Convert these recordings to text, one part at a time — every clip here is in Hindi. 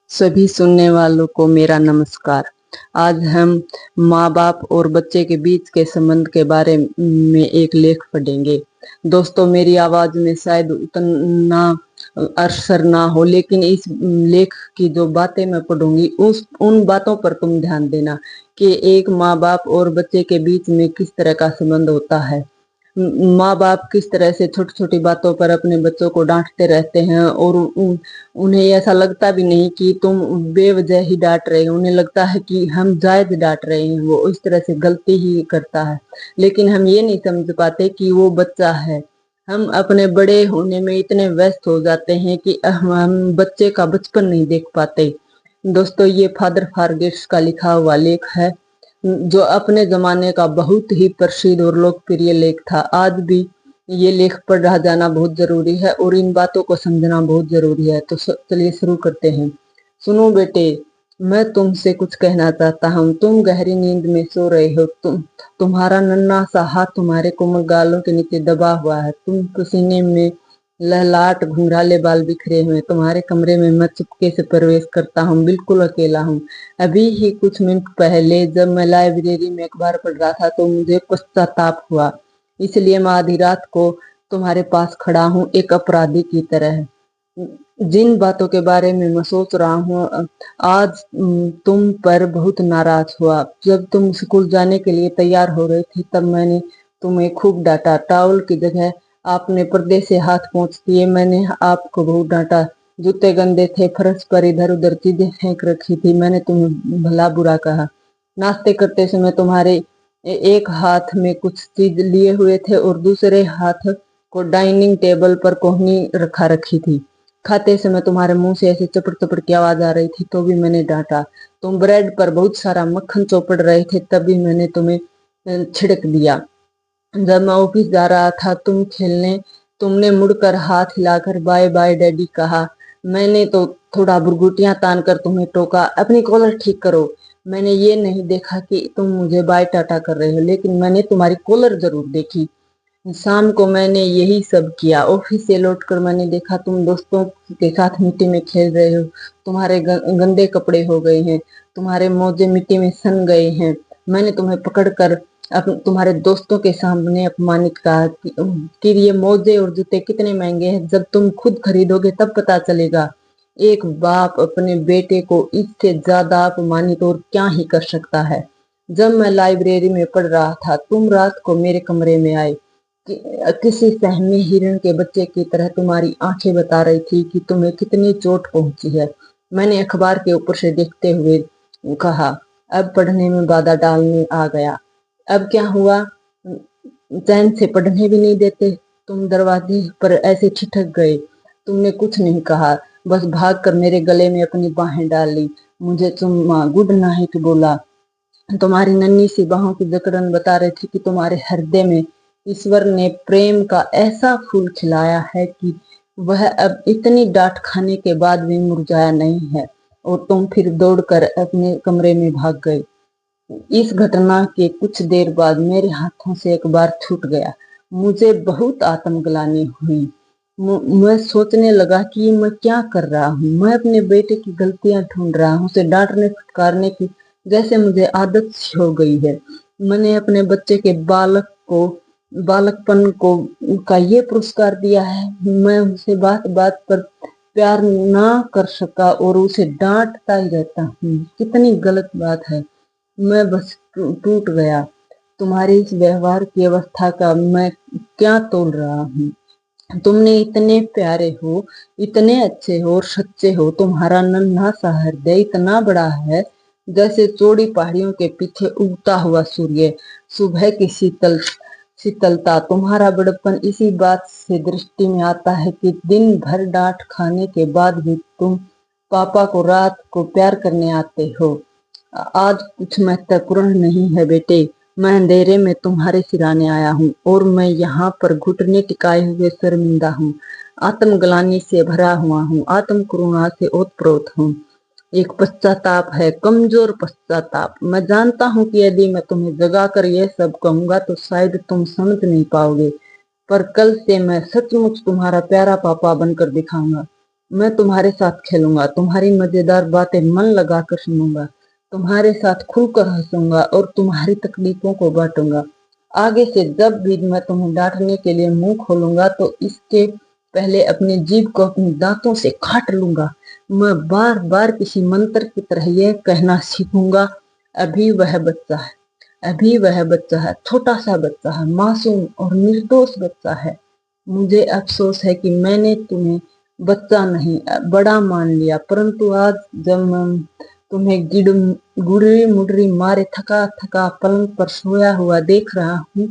सभी सुनने वालों को मेरा नमस्कार। आज हम माँ बाप और बच्चे के बीच के संबंध के बारे में एक लेख पढ़ेंगे। दोस्तों, मेरी आवाज में शायद उतना असर ना हो, लेकिन इस लेख की जो बातें मैं पढ़ूंगी उन बातों पर तुम ध्यान देना कि एक माँ बाप और बच्चे के बीच में किस तरह का संबंध होता है। माँ बाप किस तरह से छोटी छोटी बातों पर अपने बच्चों को डांटते रहते हैं और उन्हें ऐसा लगता भी नहीं कि तुम बेवजह ही डांट रहे हो। उन्हें लगता है कि हम जायज डांट रहे हैं, वो इस तरह से गलती ही करता है। लेकिन हम ये नहीं समझ पाते कि वो बच्चा है। हम अपने बड़े होने में इतने व्यस्त हो जाते हैं कि हम बच्चे का बचपन नहीं देख पाते। दोस्तों, ये फादर फारगेट्स का लिखा हुआ लेख है, जो अपने जमाने का बहुत ही प्रसिद्ध और लोकप्रिय लेख था। आज भी ये लेख पढ़ा जाना बहुत जरूरी है और इन बातों को समझना बहुत जरूरी है। तो चलिए शुरू करते हैं। सुनो बेटे, मैं तुमसे कुछ कहना चाहता हूँ। तुम गहरी नींद में सो रहे हो। तुम्हारा नन्हा सा हाथ तुम्हारे कोमल गालों के नीचे दबा हुआ है। तुम पसीने में लहलाट, घुंघराले बाल बिखरे हुए। तुम्हारे कमरे में मैं चुपके से प्रवेश करता हूँ, बिल्कुल अकेला हूँ। अभी ही कुछ मिनट पहले जब मैं लाइब्रेरी में अखबार पढ़ रहा था तो मुझे पश्चाताप हुआ। इसलिए मैं आधी रात को तुम्हारे पास खड़ा हूँ, एक अपराधी की तरह। जिन बातों के बारे में मैं सोच रहा हूँ, आज तुम पर बहुत नाराज हुआ। जब तुम स्कूल जाने के लिए तैयार हो रहे थे तब मैंने तुम्हें खूब डांटा। टॉवल की जगह आपने पर्दे से हाथ पोंछ दिए। मैंने आपको बहुत डांटा। जूते गंदे थे, फर्श पर इधर उधर चीजें फेंक रखी थी। मैंने तुम्हें भला बुरा कहा। नाश्ते करते समय तुम्हारे एक हाथ में कुछ चीज लिए हुए थे और दूसरे हाथ को डाइनिंग टेबल पर कोहनी रखा रखी थी। खाते समय तुम्हारे मुंह से ऐसे चपड़ चपड़ की आवाज आ रही थी तो भी मैंने डांटा। तुम ब्रेड पर बहुत सारा मक्खन चौपड़ रहे थे तब भी मैंने तुम्हें छिड़क दिया। जब मैं ऑफिस जा रहा था तुम खेलने, तुमने मुड़कर हाथ हिलाकर बाय बाय डैडी कहा। मैंने तो थोड़ा बुरगुटियां तान कर तुम्हें टोका, अपनी कॉलर ठीक करो। मैंने ये नहीं देखा कि तुम मुझे बाय टाटा कर रहे हो, लेकिन मैंने तुम्हारी कॉलर जरूर देखी। शाम को मैंने यही सब किया। ऑफिस से लौटकर मैंने देखा तुम दोस्तों के साथ मिट्टी में खेल रहे हो। तुम्हारे गंदे कपड़े हो गए हैं, तुम्हारे मोजे मिट्टी में सन गए हैं। मैंने तुम्हें पकड़कर तुम्हारे दोस्तों के सामने अपमानित कहा कि ये मोजे और जूते कितने महंगे हैं। जब तुम खुद खरीदोगे तब पता चलेगा। एक बाप अपने बेटे को इससे ज्यादा अपमानित और क्या ही कर सकता है। जब मैं लाइब्रेरी में पढ़ रहा था तुम रात को मेरे कमरे में आए। किसी सहमे हिरण के बच्चे की तरह तुम्हारी आंखें बता रही थी कि तुम्हें कितनी चोट पहुंची है। मैंने अखबार के ऊपर से देखते हुए कहा, अब पढ़ने में बाधा डालने आ गया। अब क्या हुआ? चैन से पढ़ने भी नहीं देते। तुम दरवाजे पर ऐसे ठिठक गए। तुमने कुछ नहीं कहा, बस भागकर मेरे गले में अपनी बाहें डाल ली। मुझे चुम्मा, गुड नाइट बोला। तुम्हारी नन्ही सी बाहों की जकड़न बता रही थी कि तुम्हारे हृदय में ईश्वर ने प्रेम का ऐसा फूल खिलाया है कि वह अब इतनी डांट खाने के बाद भी मुरझाया नहीं है। और तुम फिर दौड़कर अपने कमरे में भाग गए। इस घटना के कुछ देर बाद मेरे हाथों से अखबार छूट गया। मुझे बहुत आत्मग्लानि हुई। मैं सोचने लगा कि मैं क्या कर रहा हूँ। मैं अपने बेटे की गलतियां ढूंढ रहा हूँ, उसे डांटने फटकारने की जैसे मुझे आदत सी हो गई है। मैंने अपने बच्चे के बालकपन को का ये पुरस्कार दिया है। मैं उसे बात बात पर प्यार ना कर सका और उसे डांटता ही रहता हूँ। कितनी गलत बात है। मैं बस टूट गया। तुम्हारे इस व्यवहार की अवस्था का मैं क्या तोल रहा हूँ। तुमने इतने प्यारे हो, इतने अच्छे हो और सच्चे हो। तुम्हारा नन्हा सा हृदय इतना बड़ा है जैसे चौड़ी पहाड़ियों के पीछे उगता हुआ सूर्य। सुबह की शीतलता। तुम्हारा बड़प्पन इसी बात से दृष्टि में आता है कि दिन भर डांट खाने के बाद भी तुम पापा को रात को प्यार करने आते हो। आज कुछ महत्वपूर्ण नहीं है बेटे। मैं अंधेरे में तुम्हारे सिराने आया हूँ और मैं यहाँ पर घुटने टिकाए हुए शर्मिंदा हूँ, आत्मग्लानि से भरा हुआ हूँ, आत्म करुणा से ओतप्रोत हूँ। एक पश्चाताप है, कमजोर पश्चाताप। मैं जानता हूँ कि यदि मैं तुम्हें जगाकर यह सब कहूंगा तो शायद तुम समझ नहीं पाओगे, पर कल से मैं सचमुच तुम्हारा प्यारा पापा बनकर दिखाऊंगा। मैं तुम्हारे साथ खेलूंगा, तुम्हारी मजेदार बातें मन लगाकर सुनूंगा, तुम्हारे साथ खुलकर हंसूंगा और तुम्हारी तकलीफों को बांटूंगा। आगे से जब भी मैं तुम्हें डांटने के लिए मुंह खोलूंगा तो इसके पहले अपनी जीभ को अपने दांतों से काट लूंगा। मैं बार बार किसी मंत्र की तरह यह कहना सीखूंगा, अभी वह बच्चा है, अभी वह बच्चा है, छोटा सा बच्चा है, मासूम और निर्दोष बच्चा है। मुझे अफसोस है कि मैंने तुम्हें बच्चा नहीं बड़ा मान लिया, परंतु आज जब मैं तुम्हें गुड़री मुड़री मारे थका थका पलंग पर सोया हुआ देख रहा हूँ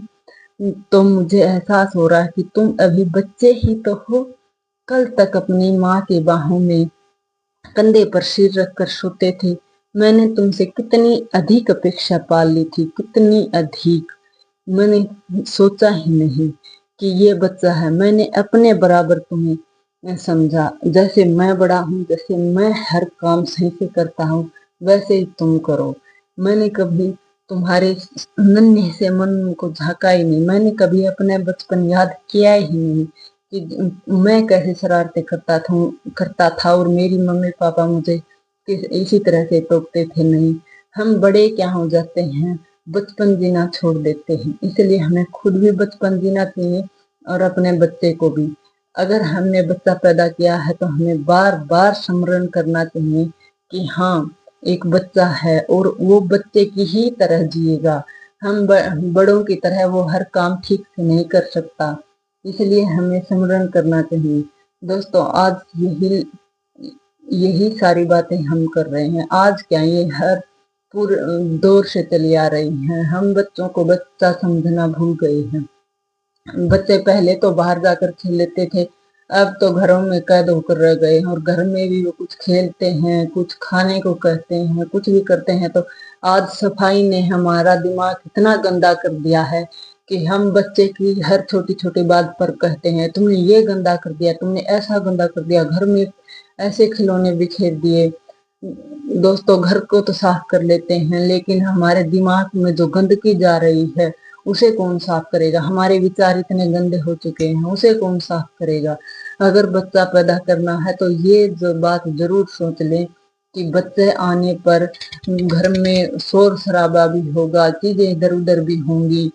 तो मुझे एहसास हो रहा है कि तुम अभी बच्चे ही तो हो। कल तक अपनी माँ की बाहों में कंधे पर सिर रखकर सोते थे। मैंने तुमसे कितनी अधिक अपेक्षा पाल ली थी, कितनी अधिक। मैंने सोचा ही नहीं कि ये बच्चा है। मैंने अपने बराबर तुम्हें समझा। जैसे मैं बड़ा हूँ, जैसे मैं हर काम सही से करता हूँ, वैसे ही तुम करो। मैंने कभी तुम्हारे नन्हे से मन को झांका ही नहीं। मैंने कभी अपने बचपन याद किया ही नहीं कि मैं कैसे शरारतें करता था और मेरी मम्मी पापा मुझे इसी तरह से टोकते थे। नहीं, हम बड़े क्या हो जाते हैं, बचपन जीना छोड़ देते हैं। इसलिए हमें खुद भी बचपन जीना चाहिए और अपने बच्चे को भी। अगर हमने बच्चा पैदा किया है तो हमें बार बार स्मरण करना चाहिए कि हाँ, एक बच्चा है और वो बच्चे की ही तरह जिएगा। हम बड़ों की तरह वो हर काम ठीक से नहीं कर सकता, इसलिए हमें स्मरण करना चाहिए। दोस्तों, आज यही यही सारी बातें हम कर रहे हैं। आज क्या, ये हर पूरे दौर से चली आ रही हैं। हम बच्चों को बच्चा समझना भूल गए हैं। बच्चे पहले तो बाहर जाकर खेल लेते थे, अब तो घरों में कैद होकर रह गए हैं और घर में भी वो कुछ खेलते हैं, कुछ खाने को कहते हैं, कुछ भी करते हैं। तो आज सफाई ने हमारा दिमाग इतना गंदा कर दिया है कि हम बच्चे की हर छोटी छोटी बात पर कहते हैं, तुमने ये गंदा कर दिया, तुमने ऐसा गंदा कर दिया, घर में ऐसे खिलौने बिखेर दिए। दोस्तों, घर को तो साफ कर लेते हैं, लेकिन हमारे दिमाग में जो गंदगी जा रही है उसे कौन साफ करेगा। हमारे विचार इतने गंदे हो चुके हैं, उसे कौन साफ करेगा। अगर बच्चा पैदा करना है तो ये जो बात जरूर सोच लें कि बच्चे आने पर घर में शोर शराबा भी होगा, चीजें इधर उधर भी होंगी,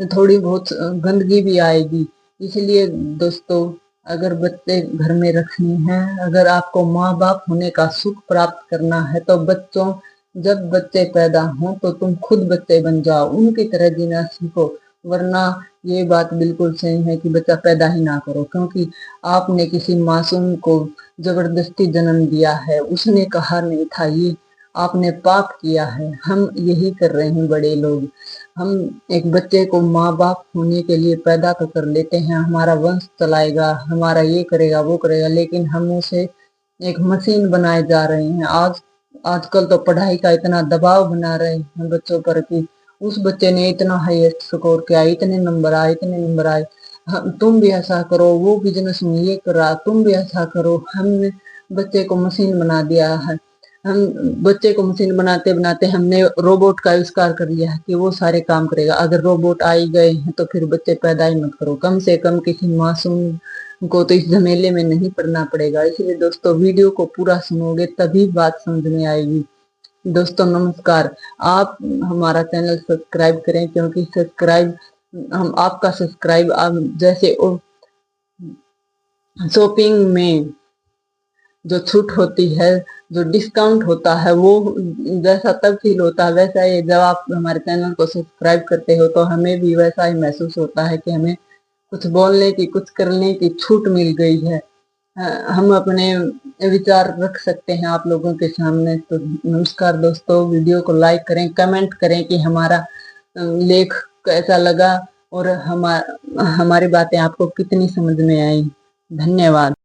थोड़ी बहुत गंदगी भी आएगी। इसलिए दोस्तों, अगर बच्चे घर में रखने हैं, अगर आपको माँ बाप होने का सुख प्राप्त करना है तो बच्चों, जब बच्चे पैदा हों तो तुम खुद बच्चे बन जाओ, उनकी तरह जीना सीखो। वरना ये बात बिल्कुल सही है कि बच्चा पैदा ही ना करो, क्योंकि आपने किसी मासूम को जबरदस्ती जन्म दिया है, उसने कहा नहीं था, ये आपने पाप किया है। हम यही कर रहे हैं बड़े लोग। हम एक बच्चे को माँ बाप होने के लिए पैदा तो कर लेते हैं, हमारा वंश चलाएगा, हमारा ये करेगा वो करेगा, लेकिन हम उसे एक मशीन बनाए जा रहे हैं। आजकल तो पढ़ाई का इतना दबाव बना रहे हैं बच्चों पर कि उस बच्चे ने इतना हाईएस्ट स्कोर किया, इतने नंबर आए, इतने नंबर आए, तुम भी ऐसा करो, वो बिजनेस में ये करा, तुम भी ऐसा करो। हमने बच्चे को मशीन बना दिया है। हम बच्चे को मशीन बनाते बनाते हमने रोबोट का आविष्कार कर लिया है कि वो सारे काम करेगा। अगर रोबोट आ ही गए हैं तो फिर बच्चे पैदा ही मत करो, कम से कम किसी मासूम को तो इस झमेले में नहीं पड़ना पड़ेगा। इसलिए दोस्तों, वीडियो को पूरा सुनोगे तभी बात समझ में आएगी। दोस्तों नमस्कार, आप हमारा चैनल सब्सक्राइब करें, क्योंकि सब्सक्राइब हम आपका सब्सक्राइब आप जैसे शॉपिंग में जो छूट होती है, जो डिस्काउंट होता है, वो जैसा तब फील होता है, वैसा ही जब आप हमारे चैनल को सब्सक्राइब करते हो तो हमें भी वैसा ही महसूस होता है कि हमें कुछ बोलने की, कुछ करने की छूट मिल गई है। हम अपने विचार रख सकते हैं आप लोगों के सामने। तो नमस्कार दोस्तों, वीडियो को लाइक करें, कमेंट करें कि हमारा लेख कैसा लगा और हमारी बातें आपको कितनी समझ में आई। धन्यवाद।